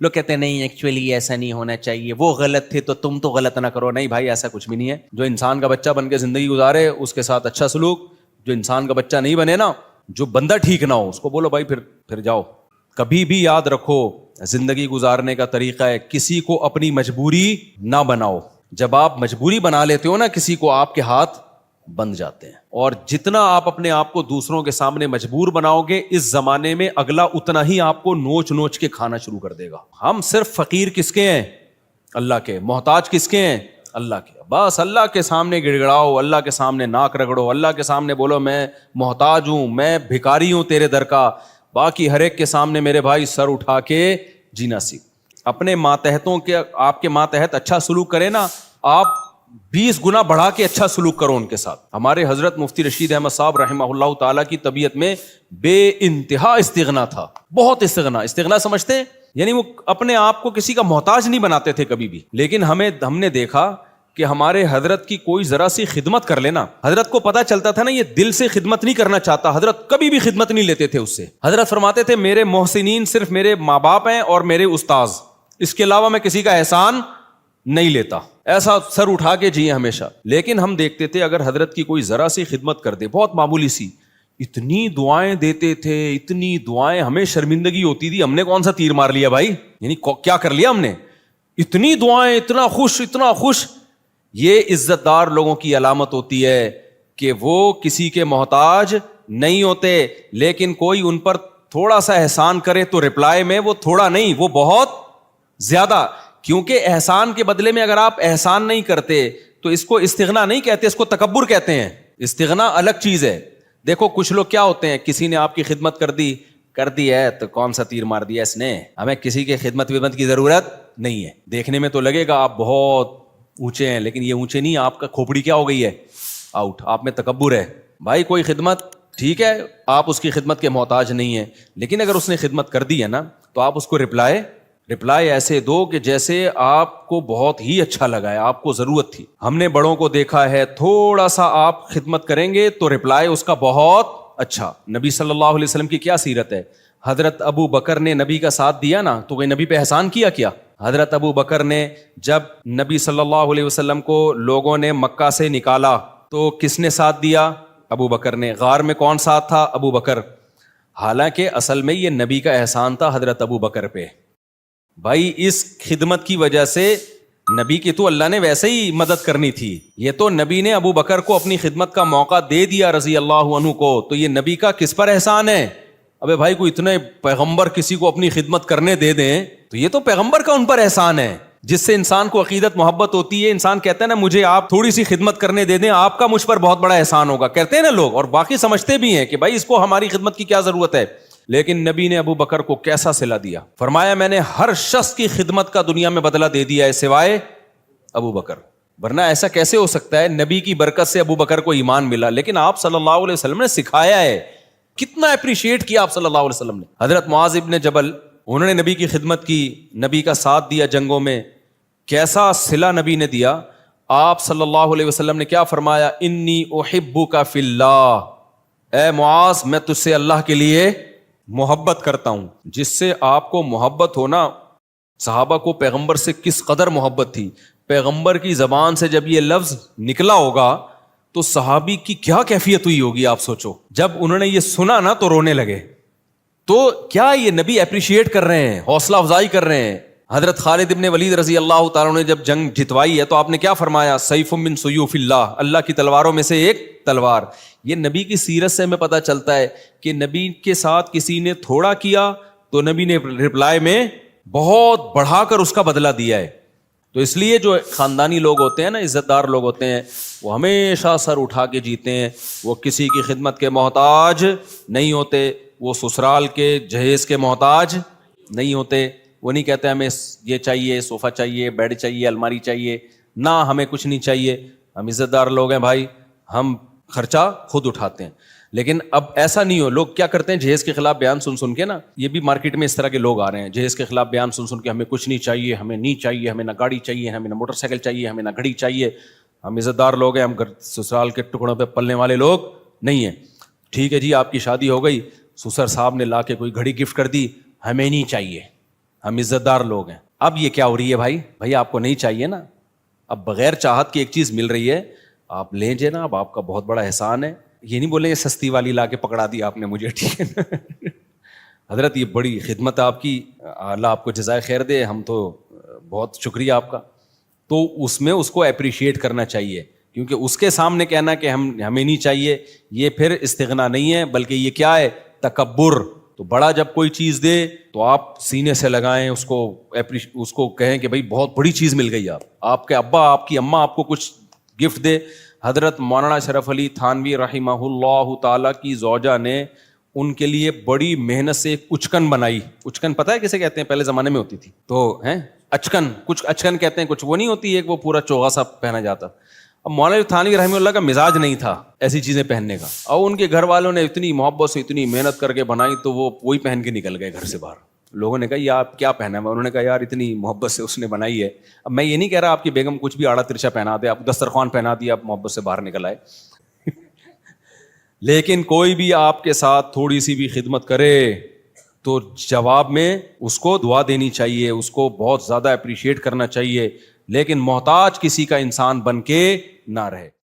لوگ کہتے ہیں نہیں ایکچولی ایسا نہیں ہونا چاہیے, وہ غلط تھے تو تم تو غلط نہ کرو. نہیں بھائی, ایسا کچھ بھی نہیں ہے. جو انسان کا بچہ بن کے زندگی گزارے اس کے ساتھ اچھا سلوک, جو انسان کا بچہ نہیں بنے نا, جو بندہ ٹھیک نہ ہو, اس کو بولو بھائی پھر جاؤ. کبھی بھی یاد رکھو, زندگی گزارنے کا طریقہ ہے کسی کو اپنی مجبوری نہ بناؤ. جب آپ مجبوری بنا لیتے ہو نا کسی کو, آپ کے ہاتھ بند جاتے ہیں. اور جتنا آپ اپنے آپ کو دوسروں کے سامنے مجبور بناؤ گے, اس زمانے میں اگلا اتنا ہی آپ کو نوچ نوچ کے کھانا شروع کر دے گا. ہم صرف فقیر کس کے ہیں؟ اللہ کے. محتاج کس کے ہیں؟ اللہ کے. بس اللہ کے سامنے گڑ گڑاؤ, اللہ کے سامنے ناک رگڑو, اللہ کے سامنے بولو میں محتاج ہوں, میں بھکاری ہوں تیرے در کا. باقی ہر ایک کے سامنے میرے بھائی سر اٹھا کے جینا سیکھ. اپنے ماتحتوں کے, آپ کے ماتحت اچھا سلوک کرے نا, آپ 20 گنا بڑھا کے اچھا سلوک کرو ان کے ساتھ. ہمارے حضرت مفتی رشید احمد صاحب رحمہ اللہ تعالیٰ کی طبیعت میں بے انتہا استغنا تھا, بہت استغنا. استغنا سمجھتے ہیں یعنی وہ اپنے آپ کو کسی کا محتاج نہیں بناتے تھے کبھی بھی. لیکن ہم نے دیکھا کہ ہمارے حضرت کی کوئی ذرا سی خدمت کر لینا, حضرت کو پتا چلتا تھا نا یہ دل سے خدمت نہیں کرنا چاہتا, حضرت کبھی بھی خدمت نہیں لیتے تھے اس سے. حضرت فرماتے تھے میرے محسنین صرف میرے ماں باپ ہیں اور میرے استاذ, اس کے علاوہ میں کسی کا احسان نہیں لیتا. ایسا سر اٹھا کے جیے ہمیشہ. لیکن ہم دیکھتے تھے اگر حضرت کی کوئی ذرا سی خدمت کر دے, بہت معمولی سی, اتنی دعائیں دیتے تھے, اتنی دعائیں, ہمیں شرمندگی ہوتی تھی, ہم نے کون سا تیر مار لیا بھائی, یعنی کیا کر لیا ہم نے, اتنی دعائیں, اتنا خوش, اتنا خوش. یہ عزت دار لوگوں کی علامت ہوتی ہے کہ وہ کسی کے محتاج نہیں ہوتے, لیکن کوئی ان پر تھوڑا سا احسان کرے تو رپلائی میں وہ تھوڑا نہیں, وہ بہت زیادہ. کیونکہ احسان کے بدلے میں اگر آپ احسان نہیں کرتے تو اس کو استغنا نہیں کہتے, اس کو تکبر کہتے ہیں. استغنا الگ چیز ہے. دیکھو کچھ لوگ کیا ہوتے ہیں, کسی نے آپ کی خدمت کر دی ہے تو کون سا تیر مار دیا اس نے, ہمیں کسی کے خدمت کی ضرورت نہیں ہے. دیکھنے میں تو لگے گا آپ بہت اونچے ہیں, لیکن یہ اونچے نہیں, آپ کا کھوپڑی کیا ہو گئی ہے, آؤٹ. آپ میں تکبر ہے. بھائی کوئی خدمت ٹھیک ہے, آپ اس کی خدمت کے محتاج نہیں ہیں, لیکن اگر اس نے خدمت کر دی ہے نا تو آپ اس کو رپلائی ایسے دو کہ جیسے آپ کو بہت ہی اچھا لگا ہے, آپ کو ضرورت تھی. ہم نے بڑوں کو دیکھا ہے, تھوڑا سا آپ خدمت کریں گے تو رپلائی اس کا بہت اچھا. نبی صلی اللہ علیہ وسلم کی کیا سیرت ہے, حضرت ابو بکر نے نبی کا ساتھ دیا نا تو وہ نبی پہ احسان کیا. حضرت ابو بکر نے جب نبی صلی اللہ علیہ وسلم کو لوگوں نے مکہ سے نکالا تو کس نے ساتھ دیا؟ ابو بکر نے. غار میں کون ساتھ تھا؟ ابو بکر. حالانکہ اصل میں یہ نبی کا احسان تھا حضرت ابو بکر پہ. بھائی اس خدمت کی وجہ سے نبی کی تو اللہ نے ویسے ہی مدد کرنی تھی, یہ تو نبی نے ابو بکر کو اپنی خدمت کا موقع دے دیا رضی اللہ عنہ کو, تو یہ نبی کا کس پر احسان ہے؟ ابے بھائی کوئی اتنے پیغمبر کسی کو اپنی خدمت کرنے دے دیں تو یہ تو پیغمبر کا ان پر احسان ہے, جس سے انسان کو عقیدت محبت ہوتی ہے. انسان کہتا ہے نا مجھے آپ تھوڑی سی خدمت کرنے دے دیں, آپ کا مجھ پر بہت بڑا احسان ہوگا, کہتے ہیں نا لوگ, اور باقی سمجھتے بھی ہیں کہ بھائی اس کو ہماری خدمت کی کیا ضرورت ہے. لیکن نبی نے ابو بکر کو کیسا صلہ دیا, فرمایا میں نے ہر شخص کی خدمت کا دنیا میں بدلہ دے دیا ہے سوائے ابو بکر. ورنہ ایسا کیسے ہو سکتا ہے؟ نبی کی برکت سے ابو بکر کو ایمان ملا, لیکن آپ صلی اللہ علیہ وسلم نے سکھایا ہے, کتنا اپریشیٹ کیا آپ صلی اللہ علیہ وسلم نے. حضرت معاذ ابن جبل, انہوں نے نبی کی خدمت کی, نبی کا ساتھ دیا جنگوں میں, کیسا صلہ نبی نے دیا. آپ صلی اللہ علیہ وسلم نے کیا فرمایا؟ انی احبک فی اللہ, اے معاذ میں تجھ سے اللہ کے لیے محبت کرتا ہوں. جس سے آپ کو محبت ہونا, صحابہ کو پیغمبر سے کس قدر محبت تھی, پیغمبر کی زبان سے جب یہ لفظ نکلا ہوگا تو صحابی کی کیا کیفیت ہوئی ہوگی آپ سوچو. جب انہوں نے یہ سنا نا تو رونے لگے. تو کیا یہ نبی اپریشیٹ کر رہے ہیں, حوصلہ افزائی کر رہے ہیں. حضرت خالد ابن ولید رضی اللہ تعالیٰ نے جب جنگ جتوائی ہے تو آپ نے کیا فرمایا؟ سیف من سیوف اللہ, اللہ کی تلواروں میں سے ایک تلوار. یہ نبی کی سیرت سے ہمیں پتہ چلتا ہے کہ نبی کے ساتھ کسی نے تھوڑا کیا تو نبی نے رپلائی میں بہت بڑھا کر اس کا بدلہ دیا ہے. تو اس لیے جو خاندانی لوگ ہوتے ہیں نا, عزت دار لوگ ہوتے ہیں, وہ ہمیشہ سر اٹھا کے جیتے ہیں, وہ کسی کی خدمت کے محتاج نہیں ہوتے, وہ سسرال کے جہیز کے محتاج نہیں ہوتے. وہ نہیں کہتے ہمیں یہ چاہیے, صوفہ چاہیے, بیڈ چاہیے, الماری چاہیے, نہ ہمیں کچھ نہیں چاہیے, ہم عزت دار لوگ ہیں بھائی, ہم خرچہ خود اٹھاتے ہیں. لیکن اب ایسا نہیں ہو. لوگ کیا کرتے ہیں, جہیز کے خلاف بیان سن کے نا, یہ بھی مارکیٹ میں اس طرح کے لوگ آ رہے ہیں, جہیز کے خلاف بیان سن کے ہمیں کچھ نہیں چاہیے, ہمیں نہیں چاہیے, ہمیں نہ گاڑی چاہیے, ہمیں نہ موٹر سائیکل چاہیے, ہمیں نہ گھڑی چاہیے, ہم عزت دار لوگ ہیں, ہم سسرال کے ٹکڑوں پہ پلنے والے لوگ نہیں ہیں. ٹھیک ہے جی, آپ کی شادی ہو گئی, سسر صاحب نے لا کے کوئی گھڑی گفٹ کر دی, ہمیں نہیں چاہیے. ہم عزت دار لوگ ہیں. اب یہ کیا ہو رہی ہے بھائی آپ کو نہیں چاہیے نا, اب بغیر چاہت کی ایک چیز مل رہی ہے, آپ لیں جناب, آپ کا بہت بڑا احسان ہے. یہ نہیں بولیں سستی والی لا کے پکڑا دی آپ نے مجھے, ٹھیک ہے نا حضرت یہ بڑی خدمت ہے آپ کی, اللہ آپ کو جزائے خیر دے, ہم تو بہت شکریہ آپ کا. تو اس میں اس کو اپریشیٹ کرنا چاہیے, کیونکہ اس کے سامنے کہنا کہ ہمیں نہیں چاہیے, یہ پھر استغنا نہیں ہے, بلکہ یہ کیا ہے, تکبر. تو بڑا جب کوئی چیز دے تو آپ سینے سے لگائیں اس کو کہیں کہ بھائی بہت بڑی چیز مل گئی, آپ کے ابا آپ کی اماں آپ کو کچھ گفٹ دے. حضرت مولانا شرف علی تھانوی رحمہ اللہ تعالی کی زوجہ نے ان کے لیے بڑی محنت سے ایک اچکن بنائی. اچکن پتہ ہے کسے کہتے ہیں؟ پہلے زمانے میں ہوتی تھی تو ہیں اچکن, کچھ اچکن کہتے ہیں, کچھ وہ نہیں ہوتی ایک وہ پورا چوغا سا پہنا جاتا. اب مولانا تھانوی رحمہ اللہ کا مزاج نہیں تھا ایسی چیزیں پہننے کا, اور ان کے گھر والوں نے اتنی محبت سے اتنی محنت کر کے بنائی تو وہ وہی پہن کے نکل گئے گھر سے باہر. لوگوں نے کہا یہ آپ کیا پہنا ہے؟ انہوں نے کہا یار اتنی محبت سے اس نے بنائی ہے. اب میں یہ نہیں کہہ رہا آپ کی بیگم کچھ بھی آڑا ترچا پہنا دے, آپ دسترخوان پہنا دیا, آپ محبت سے باہر نکل آئے لیکن کوئی بھی آپ کے ساتھ تھوڑی سی بھی خدمت کرے تو جواب میں اس کو دعا دینی چاہیے, اس کو بہت زیادہ اپریشیٹ کرنا چاہیے, لیکن محتاج کسی کا انسان بن کے نہ رہے.